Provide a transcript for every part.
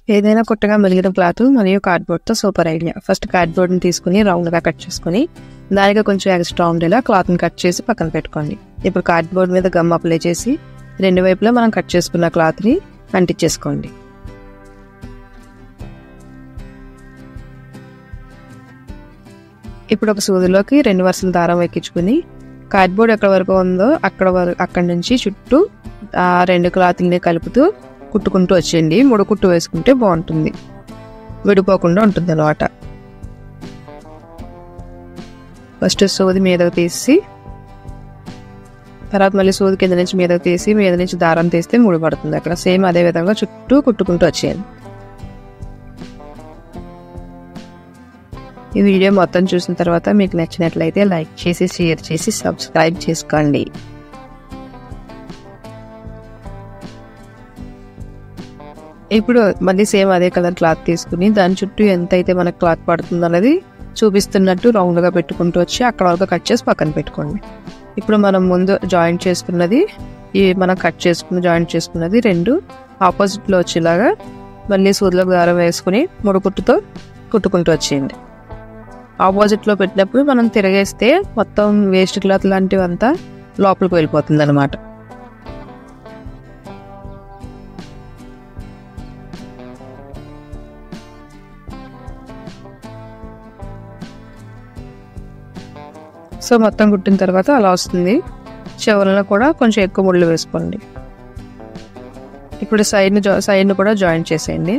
ఏదైనా కొత్తగా మెలిగిన క్లాత్ మరియు కార్డ్బోర్డ్తో సూపర్ ఐడియా. ఫస్ట్ కార్డ్బోర్డ్ని తీసుకుని రౌండ్గా కట్ చేసుకుని దానికి కొంచెం ఎక్స్ట్రా ఉండేలా క్లాత్ని కట్ చేసి పక్కన పెట్టుకోండి. ఇప్పుడు కార్డ్బోర్డ్ మీద గమ్ అప్లై చేసి రెండు వైపులా మనం కట్ చేసుకున్న క్లాత్ని అంటించేసుకోండి. ఇప్పుడు ఒక సూదిలోకి 2 వరుసల దారం ఎక్కించుకుని కార్డ్బోర్డ్ ఎక్కడ వరకు ఉందో అక్కడి నుంచి చుట్టూ ఆ 2 క్లాత్ని కలుపుతూ కుట్టుకుంటూ వచ్చేయండి. 3 కుట్టు వేసుకుంటే బాగుంటుంది, విడిపోకుండా ఉంటుంది అన్నమాట. ఫస్ట్ సూది మీదకు తీసి తర్వాత మళ్ళీ సూది కింద నుంచి మీదకు తీసి మీద నుంచి దారం తీస్తే ముడిపడుతుంది. అక్కడ సేమ్ అదే విధంగా చుట్టూ కుట్టుకుంటూ వచ్చేయండి. ఈ వీడియో మొత్తం చూసిన తర్వాత మీకు నచ్చినట్లయితే లైక్ చేసి షేర్ చేసి సబ్స్క్రైబ్ చేసుకోండి. ఇప్పుడు మళ్ళీ సేమ్ అదే కలర్ క్లాత్ తీసుకుని దాని చుట్టూ ఎంత అయితే మనకు క్లాత్ పడుతుందో అనేది చూపిస్తున్నట్టు రౌండ్గా పెట్టుకుంటూ వచ్చి అక్కడ వరకు కట్ చేసి పక్కన పెట్టుకోండి. ఇప్పుడు మనం ముందు జాయింట్ చేసుకున్నది మనం కట్ చేసుకుని జాయింట్ చేసుకున్నది 2 ఆపోజిట్లో వచ్చేలాగా మళ్ళీ సూదిలోకి దారం వేసుకుని 3 కుట్టుతో కుట్టుకుంటూ వచ్చేయండి. ఆపోజిట్లో పెట్టినప్పుడు మనం తిరగేస్తే మొత్తం వేస్ట్ క్లాత్ లాంటివంతా లోపలికి వెళ్ళిపోతుంది అన్నమాట. సో మొత్తం కుట్టిన తర్వాత అలా వస్తుంది. చివరలో కూడా కొంచెం ఎక్కువ ముళ్ళు వేసుకోండి. ఇప్పుడు సైడ్ని కూడా జాయింట్ చేసేయండి.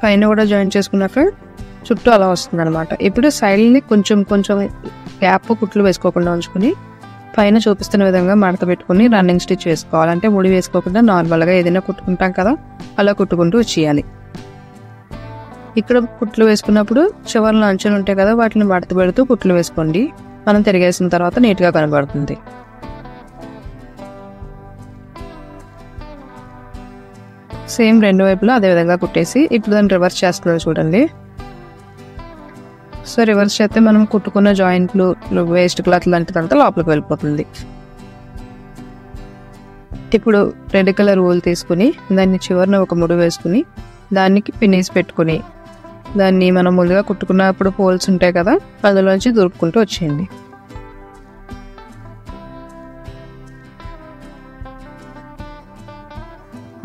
పైన కూడా జాయింట్ చేసుకున్నాక చుట్టూ అలా వస్తుంది అనమాట. ఇప్పుడు సైడ్ని కొంచెం గ్యాప్ కుట్లు వేసుకోకుండా ఉంచుకుని పైన చూపిస్తున్న విధంగా మడత పెట్టుకుని రన్నింగ్ స్టిచ్ వేసుకోవాలంటే ముడి వేసుకోకుండా నార్మల్గా ఏదైనా కుట్టుకుంటాం కదా అలా కుట్టుకుంటూ వచ్చేయాలి. ఇక్కడ కుట్లు వేసుకున్నప్పుడు చివరిలో అంచులు ఉంటాయి కదా వాటిని మడత పెడుతూ కుట్లు వేసుకోండి. మనం తిరిగేసిన తర్వాత నీట్గా కనబడుతుంది. సేమ్ 2 వైపులా అదే విధంగా కుట్టేసి ఇప్పుడు దాన్ని రివర్స్ చేస్తున్నాడు చూడండి. సో రివర్స్ చేస్తే మనం కుట్టుకున్న జాయింట్లు వేస్ట్ క్లాత్ లాంటిదంతా లోపలికి వెళ్ళిపోతుంది. ఇప్పుడు రెడ్ కలర్ ఊలు తీసుకుని దాన్ని చివరిన ఒక ముడి వేసుకుని దానికి పిన్నేసి పెట్టుకుని దాన్ని మనం ముందుగా కుట్టుకున్నప్పుడు హోల్స్ ఉంటాయి కదా అందులోంచి దూరుకుంటూ వచ్చేయండి.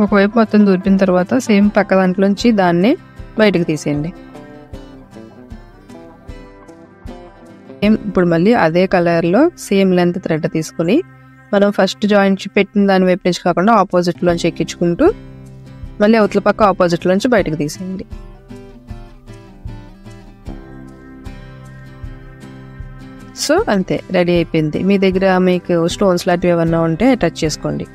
ఒకవైపు మొత్తం దూరిపిన తర్వాత సేమ్ పక్క దాంట్లోంచి దాన్ని బయటకు తీసేయండి. ఇప్పుడు మళ్ళీ అదే కలర్లో సేమ్ లెంత్ థ్రెడ్ తీసుకుని మనం ఫస్ట్ జాయింట్ పెట్టిన దాని వైపు నుంచి కాకుండా ఆపోజిట్లోంచి ఎక్కించుకుంటూ మళ్ళీ అవతల పక్క ఆపోజిట్లోంచి బయటకు తీసేయండి. సో అంతే, రెడీ అయిపోయింది. మీ దగ్గర మీకు స్టోన్స్ లాంటివి ఏమన్నా ఉంటే టచ్ చేసుకోండి.